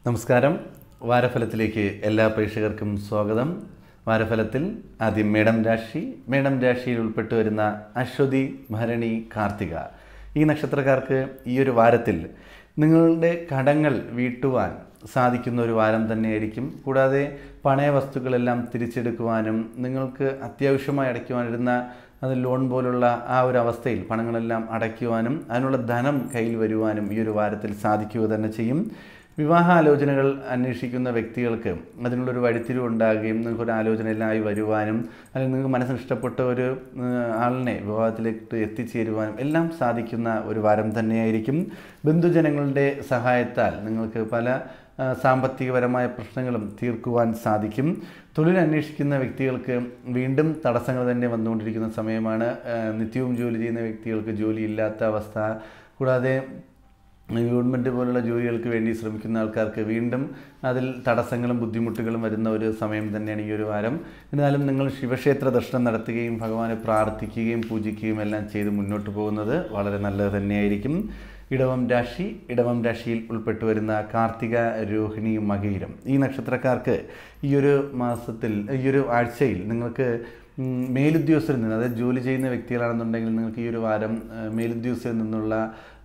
നമസ്കാരം. വാരഫലത്തിലേക്ക് എല്ലാ പ്രേക്ഷകർക്കും സ്വാഗതം. വാരഫലത്തിൽ ആദ്യം മേടം രാശിയിൽ ഉൾപ്പെട്ടു വരുന്ന അശ്വതി, ഭരണി, കാർത്തിക ഈ നക്ഷത്രക്കാർക്ക് ഈ ഒരു വാരത്തിൽ നിങ്ങളുടെ കടങ്ങൾ വീട്ടുവാൻ സാധിക്കുന്ന ഒരു വാരം തന്നെയായിരിക്കും. കൂടാതെ പണയ വസ്തുക്കളെല്ലാം തിരിച്ചെടുക്കുവാനും നിങ്ങൾക്ക് അത്യാവശ്യമായി അടയ്ക്കുവാനിരുന്ന അത് ലോൺ പോലുള്ള ആ ഒരു അവസ്ഥയിൽ പണങ്ങളെല്ലാം അടയ്ക്കുവാനും അതിനുള്ള ധനം കയ്യിൽ വരുവാനും ഈ ഒരു വാരത്തിൽ സാധിക്കുക തന്നെ ചെയ്യും. വിവാഹാലോചനകൾ അന്വേഷിക്കുന്ന വ്യക്തികൾക്ക് അതിനുള്ളൊരു വഴിത്തിരിവ് ഉണ്ടാകുകയും നിങ്ങൾക്കൊരു ആലോചനയിലായി വരുവാനും അല്ലെങ്കിൽ നിങ്ങൾക്ക് മനസ്സിന് ഇഷ്ടപ്പെട്ട ഒരു ആളിനെ വിവാഹത്തിലേക്ക് എത്തിച്ചേരുവാനും എല്ലാം സാധിക്കുന്ന ഒരു വാരം തന്നെയായിരിക്കും. ബന്ധുജനങ്ങളുടെ സഹായത്താൽ നിങ്ങൾക്ക് പല സാമ്പത്തികപരമായ പ്രശ്നങ്ങളും തീർക്കുവാൻ സാധിക്കും. തൊഴിൽ അന്വേഷിക്കുന്ന വ്യക്തികൾക്ക് വീണ്ടും തടസ്സങ്ങൾ തന്നെ വന്നുകൊണ്ടിരിക്കുന്ന സമയമാണ്. നിത്യവും ജോലി ചെയ്യുന്ന വ്യക്തികൾക്ക് ജോലിയില്ലാത്ത അവസ്ഥ, കൂടാതെ ഗവൺമെൻറ് പോലുള്ള ജോലികൾക്ക് വേണ്ടി ശ്രമിക്കുന്ന ആൾക്കാർക്ക് വീണ്ടും അതിൽ തടസ്സങ്ങളും ബുദ്ധിമുട്ടുകളും വരുന്ന ഒരു സമയം തന്നെയാണ് ഈ ഒരു വാരം. എന്നാലും നിങ്ങൾ ശിവക്ഷേത്ര ദർശനം നടത്തുകയും ഭഗവാനെ പ്രാർത്ഥിക്കുകയും പൂജിക്കുകയും എല്ലാം ചെയ്ത് മുന്നോട്ട് പോകുന്നത് വളരെ നല്ലത് തന്നെയായിരിക്കും. ഇടവം രാശിയിൽ ഉൾപ്പെട്ടു വരുന്ന കാർത്തിക, രോഹിണി, മകയിരം ഈ നക്ഷത്രക്കാർക്ക് ഈ ഒരു മാസത്തിൽ ഈ ഒരു ആഴ്ചയിൽ നിങ്ങൾക്ക് മേലുദ്യോഗസ്ഥരിൽ നിന്ന്, അതായത് ജോലി ചെയ്യുന്ന വ്യക്തികളാണെന്നുണ്ടെങ്കിൽ നിങ്ങൾക്ക് ഈ ഒരു വാരം മേലുദ്യോഗസ്ഥരിൽ നിന്നുള്ള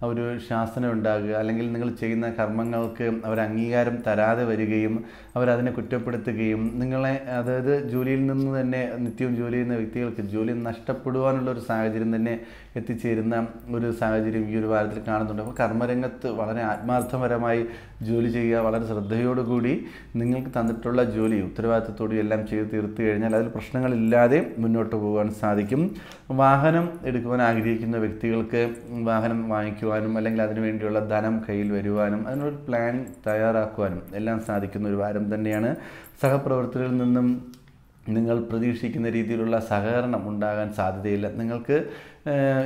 ഒരു ശാസനം ഉണ്ടാകുക, അല്ലെങ്കിൽ നിങ്ങൾ ചെയ്യുന്ന കർമ്മങ്ങൾക്ക് അവർ അംഗീകാരം തരാതെ വരികയും അവരതിനെ കുറ്റപ്പെടുത്തുകയും നിങ്ങളെ, അതായത് ജോലിയിൽ നിന്ന് തന്നെ നിത്യവും ജോലി ചെയ്യുന്ന വ്യക്തികൾക്ക് ജോലി നഷ്ടപ്പെടുവാനുള്ള ഒരു സാഹചര്യം തന്നെ എത്തിച്ചേരുന്ന ഒരു സാഹചര്യം ഈ ഒരു വാരത്തിൽ കാണുന്നുണ്ട്. അപ്പോൾ കർമ്മരംഗത്ത് വളരെ ആത്മാർത്ഥപരമായി ജോലി ചെയ്യുക, വളരെ ശ്രദ്ധയോടുകൂടി നിങ്ങൾക്ക് തന്നിട്ടുള്ള ജോലി ഉത്തരവാദിത്തത്തോടും എല്ലാം ചെയ്ത് തീർത്തു കഴിഞ്ഞാൽ അതിൽ പ്രശ്നങ്ങളില്ലാതെ മുന്നോട്ട് പോകാൻ സാധിക്കും. വാഹനം എടുക്കുവാൻ ആഗ്രഹിക്കുന്ന വ്യക്തികൾക്ക് വാഹനം വാങ്ങിക്കുവാനും അല്ലെങ്കിൽ അതിനു വേണ്ടിയുള്ള ധനം കയ്യിൽ വരുവാനും അതിനൊരു പ്ലാൻ തയ്യാറാക്കുവാനും എല്ലാം സാധിക്കുന്ന ഒരു വാരം തന്നെയാണ്. സഹപ്രവർത്തകരിൽ നിന്നും നിങ്ങൾ പ്രതീക്ഷിക്കുന്ന രീതിയിലുള്ള സഹകരണം ഉണ്ടാകാൻ സാധ്യതയില്ല. നിങ്ങൾക്ക്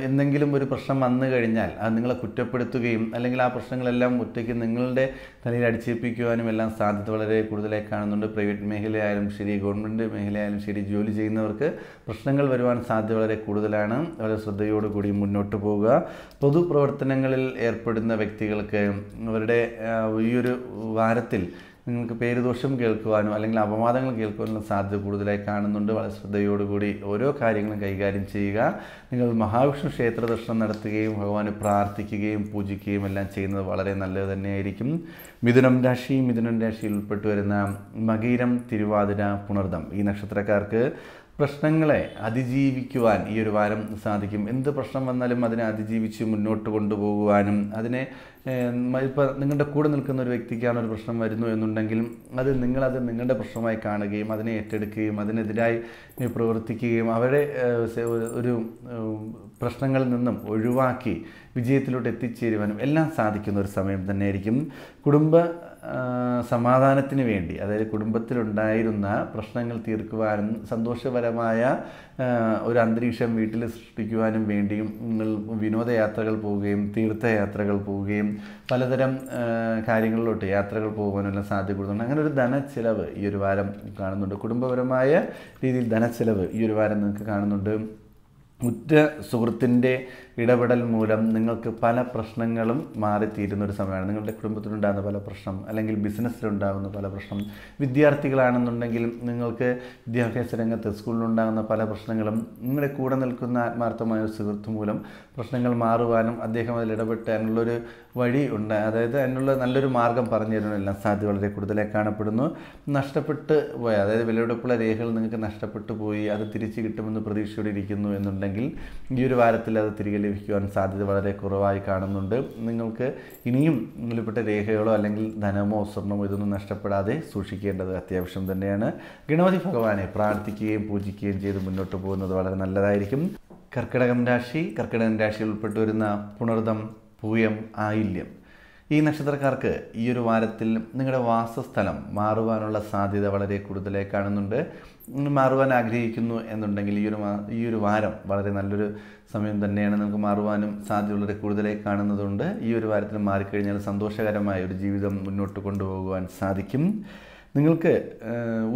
എന്തെങ്കിലും ഒരു പ്രശ്നം വന്നു കഴിഞ്ഞാൽ അത് നിങ്ങളെ കുറ്റപ്പെടുത്തുകയും അല്ലെങ്കിൽ ആ പ്രശ്നങ്ങളെല്ലാം ഒറ്റയ്ക്ക് നിങ്ങളുടെ തലയിൽ അടിച്ചേൽപ്പിക്കുവാനും എല്ലാം സാധ്യത വളരെ കൂടുതലായി കാണുന്നുണ്ട്. പ്രൈവറ്റ് മേഖലയായാലും ശരി, ഗവൺമെൻറ് മേഖലയായാലും ശരി, ജോലി ചെയ്യുന്നവർക്ക് പ്രശ്നങ്ങൾ വരുവാൻ സാധ്യത വളരെ കൂടുതലാണ്. വളരെ ശ്രദ്ധയോടുകൂടി മുന്നോട്ട് പോവുക. പൊതുപ്രവർത്തനങ്ങളിൽ ഏർപ്പെടുന്ന വ്യക്തികൾക്ക് അവരുടെ ഈ ഒരു വാരത്തിൽ നിങ്ങൾക്ക് പേരുദോഷം കേൾക്കുവാനോ അല്ലെങ്കിൽ അപവാദങ്ങൾ കേൾക്കുവാനുള്ള സാധ്യത കൂടുതലായി കാണുന്നുണ്ട്. വളരെ ശ്രദ്ധയോടുകൂടി ഓരോ കാര്യങ്ങളും കൈകാര്യം ചെയ്യുക. നിങ്ങൾ മഹാവിഷ്ണു ക്ഷേത്ര ദർശനം നടത്തുകയും ഭഗവാനെ പ്രാർത്ഥിക്കുകയും പൂജിക്കുകയും എല്ലാം ചെയ്യുന്നത് വളരെ നല്ലത് തന്നെയായിരിക്കും. മിഥുനം രാശിയിൽ ഉൾപ്പെട്ടു വരുന്ന മകയിരം, തിരുവാതിര, പുണർദം ഈ നക്ഷത്രക്കാർക്ക് പ്രശ്നങ്ങളെ അതിജീവിക്കുവാൻ ഈ ഒരു വാരം സാധിക്കും. എന്ത് പ്രശ്നം വന്നാലും അതിനെ അതിജീവിച്ച് മുന്നോട്ട് കൊണ്ടുപോകുവാനും അതിനെ ഇപ്പോൾ നിങ്ങളുടെ കൂടെ നിൽക്കുന്ന ഒരു വ്യക്തിക്കാണ് ഒരു പ്രശ്നം വരുന്നു എന്നുണ്ടെങ്കിൽ നിങ്ങളത് നിങ്ങളുടെ പ്രശ്നമായി കാണുകയും അതിനെ ഏറ്റെടുക്കുകയും അതിനെതിരായി പ്രവർത്തിക്കുകയും അവരെ ഒരു പ്രശ്നങ്ങളിൽ നിന്നും ഒഴിവാക്കി വിജയത്തിലോട്ട് എത്തിച്ചേരുവാനും എല്ലാം സാധിക്കുന്ന ഒരു സമയം തന്നെയായിരിക്കും. കുടുംബ സമാധാനത്തിന് വേണ്ടി, അതായത് കുടുംബത്തിലുണ്ടായിരുന്ന പ്രശ്നങ്ങൾ തീർക്കുവാനും സന്തോഷപരമായ ഒരു അന്തരീക്ഷം വീട്ടിൽ സൃഷ്ടിക്കുവാനും വേണ്ടിയും നിങ്ങൾ വിനോദയാത്രകൾ പോവുകയും തീർത്ഥയാത്രകൾ പോവുകയും പലതരം കാര്യങ്ങളിലോട്ട് യാത്രകൾ പോകുവാനെല്ലാം സാധ്യത കൊടുക്കുന്നുണ്ട്. അങ്ങനെ ഒരു ധനച്ചിലവ് ഈ ഒരു വാരം കാണുന്നുണ്ട്. കുടുംബപരമായ രീതിയിൽ ധനച്ചിലവ് ഈ ഒരു വാരം നിങ്ങൾക്ക് കാണുന്നുണ്ട്. ഉറ്റ സുഹൃത്തിൻ്റെ ഇടപെടൽ മൂലം നിങ്ങൾക്ക് പല പ്രശ്നങ്ങളും മാറിത്തീരുന്ന ഒരു സമയമാണ്. നിങ്ങളുടെ കുടുംബത്തിലുണ്ടാകുന്ന പല പ്രശ്നം അല്ലെങ്കിൽ ബിസിനസ്സിലുണ്ടാകുന്ന പല പ്രശ്നം, വിദ്യാർത്ഥികളാണെന്നുണ്ടെങ്കിലും നിങ്ങൾക്ക് വിദ്യാഭ്യാസ രംഗത്ത് സ്കൂളിലുണ്ടാകുന്ന പല പ്രശ്നങ്ങളും നിങ്ങളുടെ കൂടെ നിൽക്കുന്ന ആത്മാർത്ഥമായ ഒരു സുഹൃത്ത് മൂലം പ്രശ്നങ്ങൾ മാറുവാനും അദ്ദേഹം അതിൽ ഇടപെട്ട് അതിനുള്ളൊരു വഴി ഉണ്ട്, അതായത് അതിനുള്ള നല്ലൊരു മാർഗം പറഞ്ഞു തരുന്നതെല്ലാം സാധ്യത വളരെ കൂടുതലായി കാണപ്പെടുന്നു. നഷ്ടപ്പെട്ട് പോയ, അതായത് വിലപിടിപ്പുള്ള രേഖകൾ നിങ്ങൾക്ക് നഷ്ടപ്പെട്ടു പോയി, അത് തിരിച്ചു കിട്ടുമെന്ന് പ്രതീക്ഷയോടെ ഇരിക്കുന്നു എന്നുണ്ടെങ്കിൽ ഈ ഒരു വാരത്തിൽ അത് തിരികെ ലഭിക്കുവാൻ സാധ്യത വളരെ കുറവായി കാണുന്നുണ്ട്. നിങ്ങൾക്ക് ഇനിയും വിലപ്പെട്ട രേഖകളോ അല്ലെങ്കിൽ ധനമോ സ്വർണ്ണമോ ഇതൊന്നും നഷ്ടപ്പെടാതെ സൂക്ഷിക്കേണ്ടത് അത്യാവശ്യം തന്നെയാണ്. ഗണപതി ഭഗവാനെ പ്രാർത്ഥിക്കുകയും പൂജിക്കുകയും ചെയ്ത് മുന്നോട്ട് പോകുന്നത് വളരെ നല്ലതായിരിക്കും. കർക്കിടകം രാശിയിൽ ഉൾപ്പെട്ടു വരുന്ന പുണർദം, പൂയം, ആയില്യം ഈ നക്ഷത്രക്കാർക്ക് ഈ ഒരു വാരത്തിൽ നിങ്ങളുടെ വാസസ്ഥലം മാറുവാനുള്ള സാധ്യത വളരെ കൂടുതലായി കാണുന്നുണ്ട്. മാറുവാൻ ആഗ്രഹിക്കുന്നു എന്നുണ്ടെങ്കിൽ ഈ ഒരു വാരം വളരെ നല്ലൊരു സമയം തന്നെയാണ്. നമുക്ക് മാറുവാനും സാധ്യത വളരെ കൂടുതലായി കാണുന്നതുകൊണ്ട് ഈ ഒരു വാരത്തിൽ മാറിക്കഴിഞ്ഞാൽ സന്തോഷകരമായ ഒരു ജീവിതം മുന്നോട്ട് കൊണ്ടുപോകുവാൻ സാധിക്കും. നിങ്ങൾക്ക്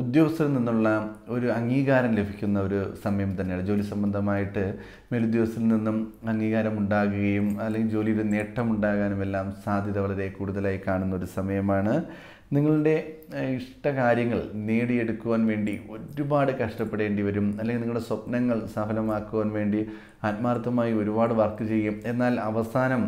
ഉദ്യോഗസ്ഥരിൽ നിന്നുള്ള ഒരു അംഗീകാരം ലഭിക്കുന്ന ഒരു സമയം തന്നെയാണ്. ജോലി സംബന്ധമായിട്ട് മേലുദ്യോഗസ്ഥരിൽ നിന്നും അംഗീകാരം ഉണ്ടാകുകയും അല്ലെങ്കിൽ ജോലിയുടെ നേട്ടമുണ്ടാകാനും എല്ലാം സാധ്യത വളരെ കൂടുതലായി കാണുന്ന ഒരു സമയമാണ്. നിങ്ങളുടെ ഇഷ്ടകാര്യങ്ങൾ നേടിയെടുക്കുവാൻ വേണ്ടി ഒരുപാട് കഷ്ടപ്പെടേണ്ടി വരും, അല്ലെങ്കിൽ നിങ്ങളുടെ സ്വപ്നങ്ങൾ സഫലമാക്കുവാൻ വേണ്ടി ആത്മാർത്ഥമായി ഒരുപാട് വർക്ക് ചെയ്യും. എന്നാൽ അവസാനം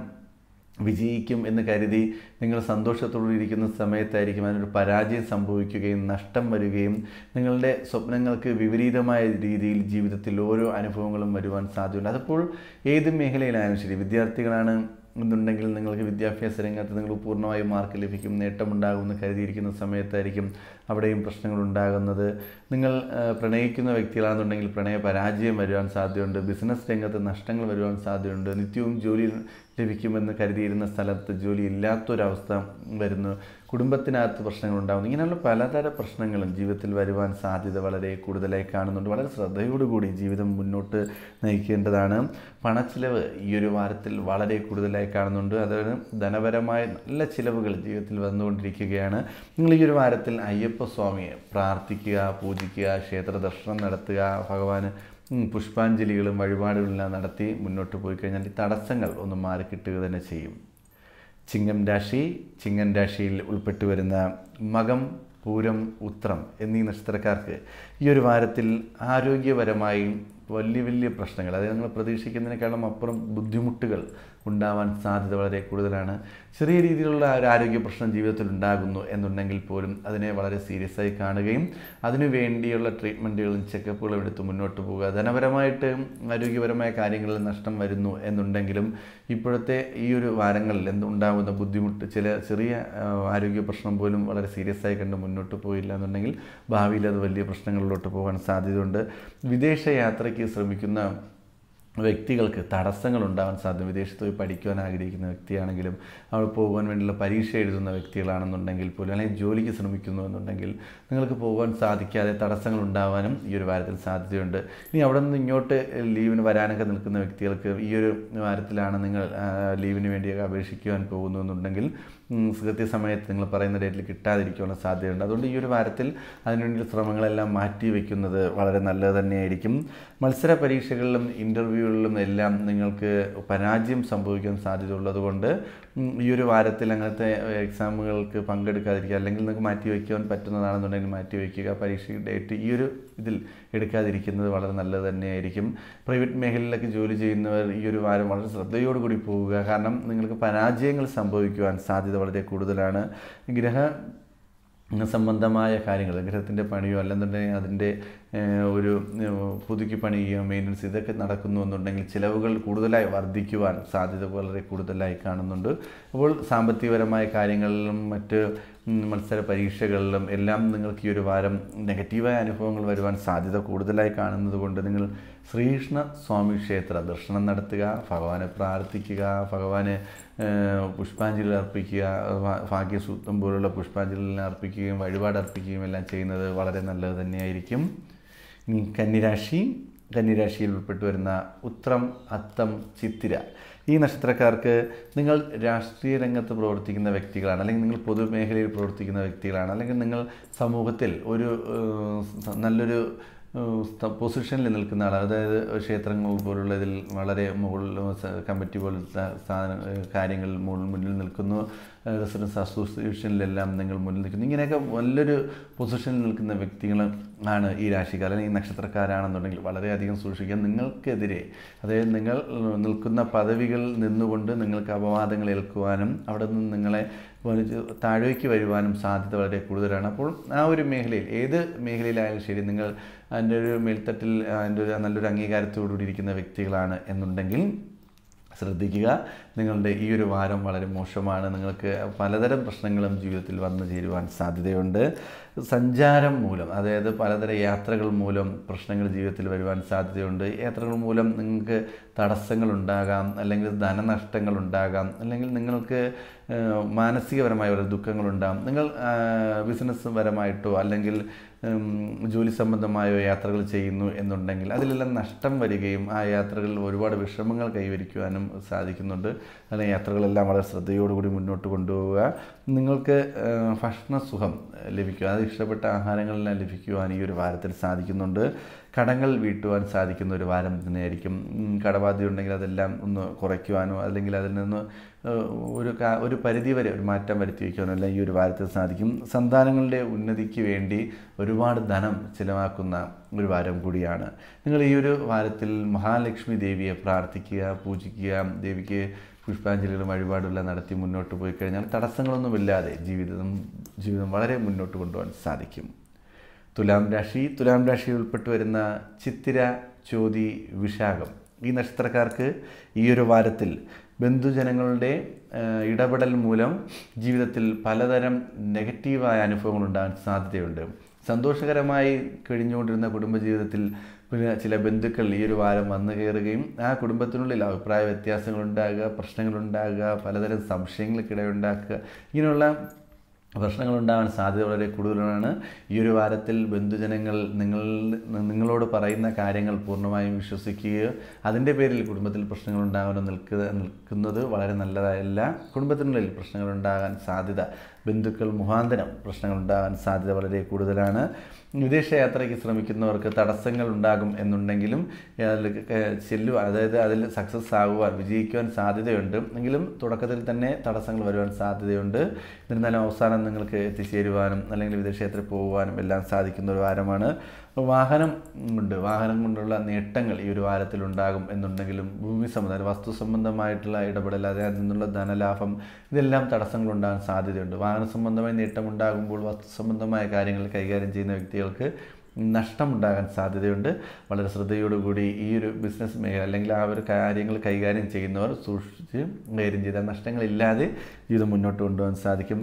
വിജയിക്കും എന്ന് കരുതി നിങ്ങൾ സന്തോഷത്തോടെ ഇരിക്കുന്ന സമയത്തായിരിക്കും അതിനൊരു പരാജയം സംഭവിക്കുകയും നഷ്ടം വരികയും നിങ്ങളുടെ സ്വപ്നങ്ങൾക്ക് വിപരീതമായ രീതിയിൽ ജീവിതത്തിൽ ഓരോ അനുഭവങ്ങളും വരുവാൻ സാധ്യതയുണ്ട്. അതപ്പോൾ ഏത് മേഖലയിലായാലും ശരി, വിദ്യാർത്ഥികളാണ് എന്നുണ്ടെങ്കിൽ നിങ്ങൾക്ക് വിദ്യാഭ്യാസ രംഗത്ത് നിങ്ങൾക്ക് പൂർണ്ണമായും മാർക്ക് ലഭിക്കും, നേട്ടമുണ്ടാകുമെന്ന് കരുതിയിരിക്കുന്ന സമയത്തായിരിക്കും അവിടെയും പ്രശ്നങ്ങളുണ്ടാകുന്നത്. നിങ്ങൾ പ്രണയിക്കുന്ന വ്യക്തികളാണെന്നുണ്ടെങ്കിൽ പ്രണയ പരാജയം വരുവാൻ സാധ്യതയുണ്ട്. ബിസിനസ് രംഗത്ത് നഷ്ടങ്ങൾ വരുവാൻ സാധ്യതയുണ്ട്. നിത്യവും ജോലി ലഭിക്കുമെന്ന് കരുതിയിരുന്ന സ്ഥലത്ത് ജോലി ഇല്ലാത്തൊരവസ്ഥ വരുന്നു. കുടുംബത്തിനകത്ത് പ്രശ്നങ്ങളുണ്ടാകുന്നു. ഇങ്ങനെയുള്ള പലതര പ്രശ്നങ്ങളും ജീവിതത്തിൽ വരുവാൻ സാധ്യത വളരെ കൂടുതലായി കാണുന്നുണ്ട്. വളരെ ശ്രദ്ധയോടുകൂടി ജീവിതം മുന്നോട്ട് നയിക്കേണ്ടതാണ്. പണച്ചിലവ് ഈ ഒരു വാരത്തിൽ വളരെ കൂടുതലായി കാണുന്നുണ്ട്. അതായത് ധനപരമായ നല്ല ചിലവുകൾ ജീവിതത്തിൽ വന്നുകൊണ്ടിരിക്കുകയാണ്. നിങ്ങൾ ഈ ഒരു വാരത്തിൽ അയ്യപ്പസ്വാമിയെ പ്രാർത്ഥിക്കുക, പൂജിക്കുക, ക്ഷേത്ര ദർശനം നടത്തുക, ഭഗവാന് പുഷ്പാഞ്ജലികളും വഴിപാടുകളെല്ലാം നടത്തി മുന്നോട്ട് പോയി കഴിഞ്ഞാൽ ഈ തടസ്സങ്ങൾ ഒന്ന് മാറിക്കിട്ടുക തന്നെ ചെയ്യും. ചിങ്ങൻ രാശിയിൽ ഉൾപ്പെട്ടു വരുന്ന മകം, പൂരം, ഉത്രം എന്നീ നക്ഷത്രക്കാർക്ക് ഈ ഒരു വാരത്തിൽ ആരോഗ്യപരമായി വലിയ പ്രശ്നങ്ങൾ, അതായത് നിങ്ങൾ പ്രതീക്ഷിക്കുന്നതിനേക്കാളും അപ്പുറം ബുദ്ധിമുട്ടുകൾ ഉണ്ടാവാൻ സാധ്യത വളരെ കൂടുതലാണ്. ചെറിയ രീതിയിലുള്ള ഒരു ആരോഗ്യ പ്രശ്നം ജീവിതത്തിൽ ഉണ്ടാകുന്നു എന്നുണ്ടെങ്കിൽ പോലും അതിനെ വളരെ സീരിയസ് ആയി കാണുകയും അതിനു വേണ്ടിയുള്ള ട്രീറ്റ്മെൻറ്റുകളും ചെക്കപ്പുകളും എടുത്ത് മുന്നോട്ട് പോവുക. ധനപരമായിട്ട് ആരോഗ്യപരമായ കാര്യങ്ങളിൽ നഷ്ടം വരുന്നു എന്നുണ്ടെങ്കിലും ഇപ്പോഴത്തെ ഈ ഒരു വാരങ്ങളിൽ എന്തുണ്ടാകുന്ന ബുദ്ധിമുട്ട്, ചെറിയ ആരോഗ്യ പ്രശ്നം പോലും വളരെ സീരിയസ് ആയി കണ്ട് മുന്നോട്ട് പോയില്ല എന്നുണ്ടെങ്കിൽ ഭാവിയിൽ അത് വലിയ പ്രശ്നങ്ങളിലോട്ട് പോകാൻ സാധ്യതയുണ്ട്. വിദേശ യാത്രയ്ക്ക് ശ്രമിക്കുന്ന വ്യക്തികൾക്ക് തടസ്സങ്ങൾ ഉണ്ടാകാൻ സാധ്യത. വിദേശത്ത് പോയി പഠിക്കുവാൻ ആഗ്രഹിക്കുന്ന വ്യക്തിയാണെങ്കിലും അവിടെ പോകുവാൻ വേണ്ടിയുള്ള പരീക്ഷ എഴുതുന്ന വ്യക്തികളാണെന്നുണ്ടെങ്കിൽ പോലും, അല്ലെങ്കിൽ ജോലിക്ക് ശ്രമിക്കുന്നു എന്നുണ്ടെങ്കിൽ നിങ്ങൾക്ക് പോകാൻ സാധിക്കാതെ തടസ്സങ്ങൾ ഉണ്ടാകാനും ഈ ഒരു വാരത്തിൽ സാധ്യതയുണ്ട്. ഇനി അവിടെ നിന്ന് ഇങ്ങോട്ട് ലീവിന് വരാനൊക്കെ നിൽക്കുന്ന വ്യക്തികൾക്ക് ഈ ഒരു വാരത്തിലാണ് നിങ്ങൾ ലീവിന് വേണ്ടിയൊക്കെ അപേക്ഷിക്കുവാൻ പോകുന്നു എന്നുണ്ടെങ്കിൽ കൃത്യസമയത്ത് നിങ്ങൾ പറയുന്ന ഡേറ്റിൽ കിട്ടാതിരിക്കാനുള്ള സാധ്യതയുണ്ട്. അതുകൊണ്ട് ഈ ഒരു വാരത്തിൽ അതിനുവേണ്ടി ശ്രമങ്ങളെല്ലാം മാറ്റി വയ്ക്കുന്നത് വളരെ നല്ലത് തന്നെയായിരിക്കും. മത്സര പരീക്ഷകളിലും ഇൻ്റർവ്യൂകളിലും എല്ലാം നിങ്ങൾക്ക് പരാജയം സംഭവിക്കാൻ സാധ്യതയുള്ളതുകൊണ്ട് ഈ ഒരു വാരത്തിൽ അങ്ങനത്തെ എക്സാമുകൾക്ക് പങ്കെടുക്കാതിരിക്കുക, അല്ലെങ്കിൽ നിങ്ങൾക്ക് മാറ്റി വയ്ക്കുവാൻ പറ്റുന്നതാണെന്നുണ്ടെങ്കിൽ മാറ്റി വയ്ക്കുക. പരീക്ഷ ഡേറ്റ് ഈ ഒരു ഇതിൽ എടുക്കാതിരിക്കുന്നത് വളരെ നല്ലത് തന്നെയായിരിക്കും. പ്രൈവറ്റ് മേഖലയിലൊക്കെ ജോലി ചെയ്യുന്നവർ ഈ ഒരു വാരം വളരെ ശ്രദ്ധയോടുകൂടി പോവുക. കാരണം നിങ്ങൾക്ക് പരാജയങ്ങൾ സംഭവിക്കുവാൻ സാധ്യത വളരെ കൂടുതലാണ്. സംബന്ധമായ കാര്യങ്ങൾ, ഗ്രഹത്തിൻ്റെ പണിയോ അല്ലെന്നുണ്ടെങ്കിൽ അതിൻ്റെ ഒരു പുതുക്കി പണിയോ മെയിൻ്റനൻസ് ഇതൊക്കെ നടക്കുന്നു എന്നുണ്ടെങ്കിൽ ചിലവുകൾ കൂടുതലായി വർദ്ധിക്കുവാൻ സാധ്യത വളരെ കൂടുതലായി കാണുന്നുണ്ട്. അപ്പോൾ സാമ്പത്തികപരമായ കാര്യങ്ങളിലും മറ്റ് മത്സര പരീക്ഷകളിലും എല്ലാം നിങ്ങൾക്ക് ഈ ഒരു വാരം നെഗറ്റീവായ അനുഭവങ്ങൾ വരുവാൻ സാധ്യത കൂടുതലായി കാണുന്നത് കൊണ്ട് നിങ്ങൾ ശ്രീകൃഷ്ണ സ്വാമി ക്ഷേത്ര ദർശനം നടത്തുക, ഭഗവാനെ പ്രാർത്ഥിക്കുക, ഭഗവാന് പുഷ്പാഞ്ജലി അർപ്പിക്കുക, ഭാഗ്യസൂക്തം പോലുള്ള പുഷ്പാഞ്ജലി അർപ്പിക്കുകയും വഴിപാട് അർപ്പിക്കുകയും എല്ലാം ചെയ്യുന്നത് വളരെ നല്ലത് തന്നെയായിരിക്കും. ഇനി കന്നിരാശിയിൽ ഉൾപ്പെട്ടു വരുന്ന ഉത്രം, അത്തം, ചിത്തിര ഈ നക്ഷത്രക്കാർക്ക് നിങ്ങൾ രാഷ്ട്രീയ രംഗത്ത് പ്രവർത്തിക്കുന്ന വ്യക്തികളാണ്, അല്ലെങ്കിൽ നിങ്ങൾ പൊതുമേഖലയിൽ പ്രവർത്തിക്കുന്ന വ്യക്തികളാണ്, അല്ലെങ്കിൽ നിങ്ങൾ സമൂഹത്തിൽ ഒരു നല്ലൊരു പൊസിഷനിൽ നിൽക്കുന്ന ആളാണ്. അതായത് ക്ഷേത്രങ്ങൾ പോലുള്ള ഇതിൽ വളരെ മുകളിൽ കമ്മിറ്റി പോലത്തെ കാര്യങ്ങളിൽ മുന്നിൽ നിൽക്കുന്നു, റെസിഡൻസ് അസോസിയേഷനിലെല്ലാം നിങ്ങൾ മുന്നിൽ നിൽക്കുന്നു. ഇങ്ങനെയൊക്കെ നല്ലൊരു പൊസിഷനിൽ നിൽക്കുന്ന വ്യക്തികൾ ആണ് ഈ രാശിക്കാർ, അല്ലെങ്കിൽ ഈ നക്ഷത്രക്കാരാണെന്നുണ്ടെങ്കിൽ വളരെയധികം സൂക്ഷിക്കുക. നിങ്ങൾക്കെതിരെ, അതായത് നിങ്ങൾ നിൽക്കുന്ന പദവികളിൽ നിന്നുകൊണ്ട് നിങ്ങൾക്ക് അപവാദങ്ങൾ ഏൽക്കുവാനും അവിടെ നിന്ന് നിങ്ങളെ താഴേക്ക് വരുവാനും സാധ്യത വളരെ കൂടുതലാണ്. അപ്പോൾ ആ ഒരു മേഖലയിൽ, ഏത് മേഖലയിലായാലും ശരി, നിങ്ങൾ അതിൻ്റെ ഒരു മേൽത്തട്ടിൽ അതിൻ്റെ ഒരു നല്ലൊരു അംഗീകാരത്തോടുകൂടി ഇരിക്കുന്ന വ്യക്തികളാണ് എന്നുണ്ടെങ്കിൽ ശ്രദ്ധിക്കുക. നിങ്ങളുടെ ഈ ഒരു വാരം വളരെ മോശമാണ്. നിങ്ങൾക്ക് പലതരം പ്രശ്നങ്ങളും ജീവിതത്തിൽ വന്നു ചേരുവാൻ സാധ്യതയുണ്ട്. സഞ്ചാരം മൂലം, അതായത് പലതരം യാത്രകൾ മൂലം പ്രശ്നങ്ങൾ ജീവിതത്തിൽ വരുവാൻ സാധ്യതയുണ്ട്. യാത്രകൾ മൂലം നിങ്ങൾക്ക് തടസ്സങ്ങളുണ്ടാകാം, അല്ലെങ്കിൽ ധനനഷ്ടങ്ങളുണ്ടാകാം, അല്ലെങ്കിൽ നിങ്ങൾക്ക് മാനസികപരമായ ഒരു ദുഃഖങ്ങളുണ്ടാകും. നിങ്ങൾ ബിസിനസ് പരമായിട്ടോ അല്ലെങ്കിൽ ജോലി സംബന്ധമായോ യാത്രകൾ ചെയ്യുന്നു എന്നുണ്ടെങ്കിൽ അതിലെല്ലാം നഷ്ടം വരികയും ആ യാത്രകളിൽ ഒരുപാട് വിഷമങ്ങൾ കൈവരിക്കുവാനും സാധിക്കുന്നുണ്ട്. അല്ലെങ്കിൽ യാത്രകളെല്ലാം വളരെ ശ്രദ്ധയോടുകൂടി മുന്നോട്ട് കൊണ്ടുപോവുക. നിങ്ങൾക്ക് ഭക്ഷണസുഖം ലഭിക്കുക, അത് ഇഷ്ടപ്പെട്ട ആഹാരങ്ങളെല്ലാം ലഭിക്കുവാൻ ഈ ഒരു വാരത്തിൽ സാധിക്കുന്നുണ്ട്. കടങ്ങൾ വീട്ടുവാൻ സാധിക്കുന്ന ഒരു വാരം തന്നെയായിരിക്കും. കടബാധ്യത ഉണ്ടെങ്കിൽ അതെല്ലാം ഒന്ന് കുറയ്ക്കുവാനോ അല്ലെങ്കിൽ അതിൽ നിന്ന് ഒരു പരിധി വരെ ഒരു മാറ്റം വരുത്തി വയ്ക്കുവാനോ എല്ലാം ഈ ഒരു വാരത്തിൽ സാധിക്കും. സന്താനങ്ങളുടെ ഉന്നതിക്ക് വേണ്ടി ഒരുപാട് ധനം ചിലവാക്കുന്ന ഒരു വാരം കൂടിയാണ്. നിങ്ങൾ ഈ ഒരു വാരത്തിൽ മഹാലക്ഷ്മി ദേവിയെ പ്രാർത്ഥിക്കുക, പൂജിക്കുക, ദേവിക്ക് പുഷ്പാഞ്ജലികളും വഴിപാടെല്ലാം നടത്തി മുന്നോട്ട് പോയി കഴിഞ്ഞാൽ തടസ്സങ്ങളൊന്നുമില്ലാതെ ജീവിതം വളരെ മുന്നോട്ട് കൊണ്ടുപോകാൻ സാധിക്കും. തുലാം രാശിയിൽ ഉൾപ്പെട്ടു വരുന്ന ചിത്തിര, ചോതി, വിശാഖം ഈ നക്ഷത്രക്കാർക്ക് ഈ ഒരു വാരത്തിൽ ബന്ധുജനങ്ങളുടെ ഇടപെടൽ മൂലം ജീവിതത്തിൽ പലതരം നെഗറ്റീവായ അനുഭവങ്ങൾ ഉണ്ടാകാൻ സാധ്യതയുണ്ട്. സന്തോഷകരമായി കഴിഞ്ഞുകൊണ്ടിരുന്ന കുടുംബജീവിതത്തിൽ പിന്നെ ചില ബന്ധുക്കൾ ഈ ഒരു വാരം വന്നു കയറുകയും ആ കുടുംബത്തിനുള്ളിൽ അഭിപ്രായ വ്യത്യാസങ്ങളുണ്ടാകുക, പ്രശ്നങ്ങളുണ്ടാകുക, പലതരം സംശയങ്ങൾക്കിടയുണ്ടാക്കുക, ഇങ്ങനെയുള്ള പ്രശ്നങ്ങളുണ്ടാകാൻ സാധ്യത വളരെ കൂടുതലാണ്. ഈ ഒരു വാരത്തിൽ ബന്ധുജനങ്ങൾ നിങ്ങളോട് പറയുന്ന കാര്യങ്ങൾ പൂർണ്ണമായും വിശ്വസിക്കുകയോ അതിൻ്റെ പേരിൽ കുടുംബത്തിൽ പ്രശ്നങ്ങളുണ്ടാകാനോ നിൽക്കുന്നത് വളരെ നല്ലതല്ല. കുടുംബത്തിനുള്ളിൽ പ്രശ്നങ്ങളുണ്ടാകാൻ സാധ്യത, ബന്ധുക്കൾ മുഖാന്തരം പ്രശ്നങ്ങളുണ്ടാകാൻ സാധ്യത വളരെ കൂടുതലാണ്. വിദേശയാത്രയ്ക്ക് ശ്രമിക്കുന്നവർക്ക് തടസ്സങ്ങൾ ഉണ്ടാകും എന്നുണ്ടെങ്കിലും അതായത് അതിൽ സക്സസ് ആകുവാൻ, വിജയിക്കുവാൻ സാധ്യതയുണ്ട്. എങ്കിലും തുടക്കത്തിൽ തന്നെ തടസ്സങ്ങൾ വരുവാൻ സാധ്യതയുണ്ട്. എന്നിരുന്നാലും അവസാനം നിങ്ങൾക്ക് എത്തിച്ചേരുവാനും അല്ലെങ്കിൽ വിദേശയാത്ര പോകുവാനും എല്ലാം സാധിക്കുന്ന ഒരു വാരമാണ്. വാഹനം കൊണ്ടുള്ള നേട്ടങ്ങൾ ഈ ഒരു വാരത്തിലുണ്ടാകും എന്നുണ്ടെങ്കിലും ഭൂമി സംബന്ധം, വസ്തു സംബന്ധമായിട്ടുള്ള ഇടപെടൽ, അതിൽ നിന്നുള്ള ധനലാഭം, ഇതെല്ലാം തടസ്സങ്ങളുണ്ടാകാൻ സാധ്യതയുണ്ട്. വാഹന സംബന്ധമായ നേട്ടമുണ്ടാകുമ്പോൾ വസ്തു സംബന്ധമായ കാര്യങ്ങൾ കൈകാര്യം ചെയ്യുന്ന വ്യക്തികൾക്ക് നഷ്ടമുണ്ടാകാൻ സാധ്യതയുണ്ട്. വളരെ ശ്രദ്ധയോടുകൂടി ഈ ഒരു ബിസിനസ് മേഖല അല്ലെങ്കിൽ ആ ഒരു കാര്യങ്ങൾ കൈകാര്യം ചെയ്യുന്നവർ സൂക്ഷിച്ച് കൈകാര്യം ചെയ്താൽ നഷ്ടങ്ങളില്ലാതെ ജീവിതം മുന്നോട്ട് കൊണ്ടുപോകാൻ സാധിക്കും.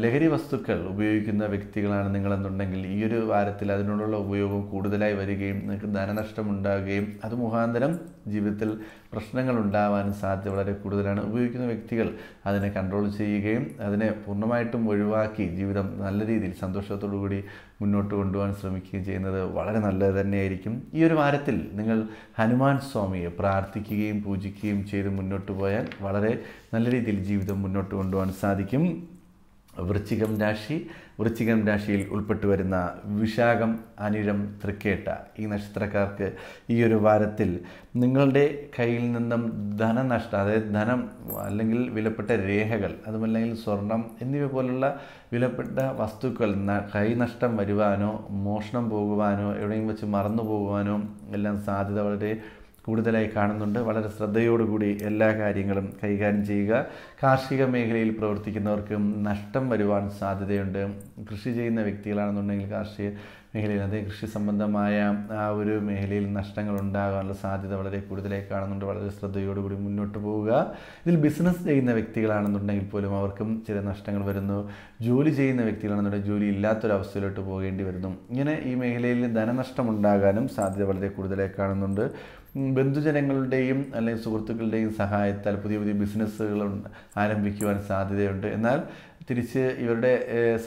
ലഹരി വസ്തുക്കൾ ഉപയോഗിക്കുന്ന വ്യക്തികളാണ് നിങ്ങളെന്നുണ്ടെങ്കിൽ ഈ ഒരു വാരത്തിൽ അതിനോടുള്ള ഉപയോഗം കൂടുതലായി വരികയും നിങ്ങൾക്ക് ധനനഷ്ടം ഉണ്ടാകുകയും അത് മുഖാന്തരം ജീവിതത്തിൽ പ്രശ്നങ്ങൾ ഉണ്ടാവാനും സാധ്യത വളരെ കൂടുതലാണ്. ഉപയോഗിക്കുന്ന വ്യക്തികൾ അതിനെ കൺട്രോൾ ചെയ്യുകയും അതിനെ പൂർണ്ണമായിട്ടും ഒഴിവാക്കി ജീവിതം നല്ല രീതിയിൽ സന്തോഷത്തോടു കൂടി മുന്നോട്ട് കൊണ്ടുപോകാൻ ശ്രമിക്കുകയും ചെയ്യുന്നത് വളരെ നല്ലത് തന്നെയായിരിക്കും. ഈ ഒരു വാരത്തിൽ നിങ്ങൾ ഹനുമാൻ സ്വാമിയെ പ്രാർത്ഥിക്കുകയും പൂജിക്കുകയും ചെയ്ത് മുന്നോട്ട് പോയാൽ വളരെ നല്ല രീതിയിൽ ജീവിതം മുന്നോട്ട് കൊണ്ടുപോകാൻ സാധിക്കും. വൃശ്ചികം രാശിയിൽ ഉൾപ്പെട്ടു വരുന്ന വിശാഖം, അനിഴം, തൃക്കേട്ട ഈ നക്ഷത്രക്കാർക്ക് ഈ ഒരു വാരത്തിൽ നിങ്ങളുടെ കയ്യിൽ നിന്നും ധനനഷ്ടം, അതായത് ധനം അല്ലെങ്കിൽ വിലപ്പെട്ട രേഖകൾ, അതുമല്ലെങ്കിൽ സ്വർണം എന്നിവ പോലുള്ള വിലപ്പെട്ട വസ്തുക്കൾ കൈനഷ്ടം വരുവാനോ മോഷണം പോകുവാനോ എവിടെയും വെച്ച് മറന്നു പോകുവാനോ എല്ലാം സാധ്യത വളരെ കൂടുതലായി കാണുന്നുണ്ട്. വളരെ ശ്രദ്ധയോടുകൂടി എല്ലാ കാര്യങ്ങളും കൈകാര്യം ചെയ്യുക. കാർഷിക മേഖലയിൽ പ്രവർത്തിക്കുന്നവർക്ക് നഷ്ടം വരുവാൻ സാധ്യതയുണ്ട്. കൃഷി ചെയ്യുന്ന വ്യക്തികളാണെന്നുണ്ടെങ്കിൽ കാർഷിക മേഖലയിൽ, അതേ കൃഷി സംബന്ധമായ ആ ഒരു മേഖലയിൽ നഷ്ടങ്ങൾ ഉണ്ടാകാനുള്ള സാധ്യത വളരെ കൂടുതലായി കാണുന്നുണ്ട്. വളരെ ശ്രദ്ധയോടുകൂടി മുന്നോട്ട് പോവുക. ഇതിൽ ബിസിനസ് ചെയ്യുന്ന വ്യക്തികളാണെന്നുണ്ടെങ്കിൽ പോലും അവർക്കും ചില നഷ്ടങ്ങൾ വരുന്നു. ജോലി ചെയ്യുന്ന വ്യക്തികളാണെന്നുണ്ടെങ്കിൽ ജോലി ഇല്ലാത്തൊരവസ്ഥയിലോട്ട് പോകേണ്ടി വരുന്നു. ഇങ്ങനെ ഈ മേഖലയിൽ ധനനഷ്ടം ഉണ്ടാകാനും സാധ്യത വളരെ കൂടുതലായി കാണുന്നുണ്ട്. ബന്ധുജനങ്ങളുടെയും അല്ലെങ്കിൽ സുഹൃത്തുക്കളുടെയും സഹായത്താൽ പുതിയ ബിസിനസ്സുകൾ ആരംഭിക്കുവാൻ സാധ്യതയുണ്ട്. എന്നാൽ തിരിച്ച് ഇവരുടെ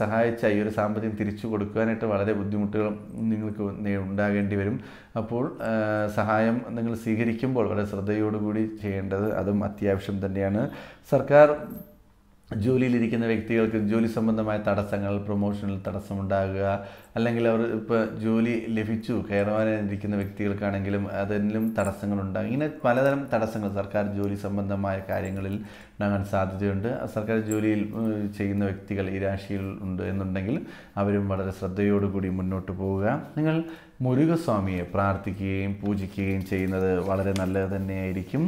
സഹായിച്ച ഈ ഒരു സാമ്പത്തികം തിരിച്ചു കൊടുക്കുവാനായിട്ട് വളരെ ബുദ്ധിമുട്ടുകൾ നിങ്ങൾക്ക് ഉണ്ടാകേണ്ടി വരും. അപ്പോൾ സഹായം നിങ്ങൾ സ്വീകരിക്കുമ്പോൾ വളരെ ശ്രദ്ധയോടുകൂടി ചെയ്യേണ്ടത് അതും അത്യാവശ്യം തന്നെയാണ്. സർക്കാർ ജോലിയിലിരിക്കുന്ന വ്യക്തികൾക്ക് ജോലി സംബന്ധമായ തടസ്സങ്ങൾ, പ്രൊമോഷനിൽ തടസ്സമുണ്ടാകുക, അല്ലെങ്കിൽ അവർ ഇപ്പോൾ ജോലി ലഭിച്ചു കയറുവാനിരിക്കുന്ന വ്യക്തികൾക്കാണെങ്കിലും അതിലും തടസ്സങ്ങളുണ്ടാകും. ഇങ്ങനെ പലതരം തടസ്സങ്ങൾ സർക്കാർ ജോലി സംബന്ധമായ കാര്യങ്ങളിൽ ഉണ്ടാകാൻ സാധ്യതയുണ്ട്. സർക്കാർ ജോലിയിൽ ചെയ്യുന്ന വ്യക്തികൾ ഈ രാശിയിൽ ഉണ്ട് എന്നുണ്ടെങ്കിൽ അവരും വളരെ ശ്രദ്ധയോടുകൂടി മുന്നോട്ട് പോവുക. നിങ്ങൾ മുരുകസ്വാമിയെ പ്രാർത്ഥിക്കുകയും പൂജിക്കുകയും ചെയ്യുന്നത് വളരെ നല്ലത് തന്നെയായിരിക്കും.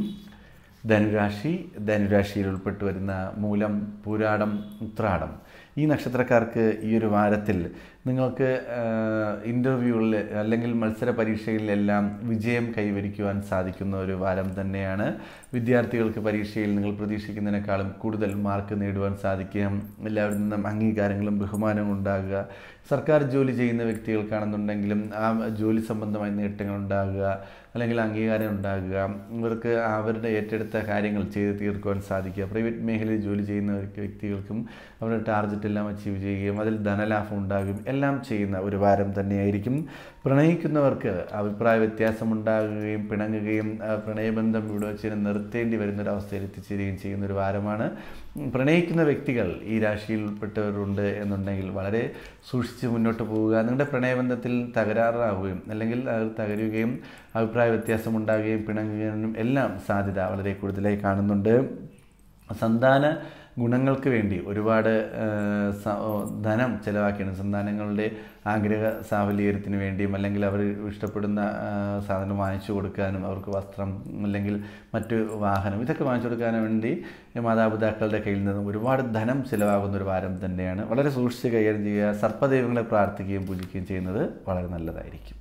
ധനുരാശിയിൽ ഉൾപ്പെട്ടു വരുന്ന മൂലം, പൂരാടം, ഉത്രാടം ഈ നക്ഷത്രക്കാർക്ക് ഈ ഒരു വാരത്തിൽ നിങ്ങൾക്ക് ഇൻ്റർവ്യൂകളിൽ അല്ലെങ്കിൽ മത്സര പരീക്ഷകളിലെല്ലാം വിജയം കൈവരിക്കുവാൻ സാധിക്കുന്ന ഒരു വാരം തന്നെയാണ്. വിദ്യാർത്ഥികൾക്ക് പരീക്ഷയിൽ നിങ്ങൾ പ്രതീക്ഷിക്കുന്നതിനേക്കാളും കൂടുതൽ മാർക്ക് നേടുവാൻ സാധിക്കുകയും എല്ലാവരിൽ നിന്നും അംഗീകാരങ്ങളും ബഹുമാനവും ഉണ്ടാകുക. സർക്കാർ ജോലി ചെയ്യുന്ന വ്യക്തികൾക്കാണെന്നുണ്ടെങ്കിലും ആ ജോലി സംബന്ധമായ നേട്ടങ്ങൾ ഉണ്ടാകുക, അല്ലെങ്കിൽ അംഗീകാരം ഉണ്ടാകുക, ഇവർക്ക് അവരുടെ ഏറ്റെടുത്ത കാര്യങ്ങൾ ചെയ്ത് തീർക്കുവാൻ സാധിക്കുക. പ്രൈവറ്റ് മേഖലയിൽ ജോലി ചെയ്യുന്ന വ്യക്തികൾക്കും അവരുടെ ടാർഗറ്റ് എല്ലാം അച്ചീവ് ചെയ്യുകയും അതിൽ ധനലാഭം ഉണ്ടാകുകയും എല്ലാം ചെയ്യുന്ന ഒരു വാരം തന്നെയായിരിക്കും. പ്രണയിക്കുന്നവർക്ക് അഭിപ്രായ വ്യത്യാസമുണ്ടാകുകയും പിണങ്ങുകയും പ്രണയബന്ധം ഇവിടെ വെച്ച് നിർത്തേണ്ടി വരുന്നൊരവസ്ഥയിൽ എത്തിച്ചേരുകയും ചെയ്യുന്നൊരു വാരമാണ്. പ്രണയിക്കുന്ന വ്യക്തികൾ ഈ രാശിയിൽ ഉൾപ്പെട്ടവരുണ്ട് എന്നുണ്ടെങ്കിൽ വളരെ സൂക്ഷിച്ച് മുന്നോട്ട് പോവുക. നിങ്ങളുടെ പ്രണയബന്ധത്തിൽ തകരാറാവുകയും അല്ലെങ്കിൽ അത് തകരുകയും അഭിപ്രായ വ്യത്യാസമുണ്ടാകുകയും പിണങ്ങുകയും എല്ലാം സാധ്യത വളരെ കൂടുതലായി കാണുന്നുണ്ട്. സന്താന ഗുണങ്ങൾക്ക് വേണ്ടി ഒരുപാട് ധനം ചിലവാക്കിയാണ്. സന്താനങ്ങളുടെ ആഗ്രഹ സാഫല്യത്തിന് വേണ്ടിയും അല്ലെങ്കിൽ അവർ ഇഷ്ടപ്പെടുന്ന സാധനം വാങ്ങിച്ചു കൊടുക്കാനും അവർക്ക് വസ്ത്രം അല്ലെങ്കിൽ മറ്റു വാഹനം ഇതൊക്കെ വാങ്ങിച്ചു കൊടുക്കാനും വേണ്ടി മാതാപിതാക്കളുടെ കയ്യിൽ നിന്നും ഒരുപാട് ധനം ചിലവാകുന്ന ഒരു വാരം തന്നെയാണ്. വളരെ സൂക്ഷിച്ച് കൈകാര്യം ചെയ്യുക. സർപ്പദൈവങ്ങളെ പ്രാർത്ഥിക്കുകയും പൂജിക്കുകയും ചെയ്യുന്നത് വളരെ നല്ലതായിരിക്കും.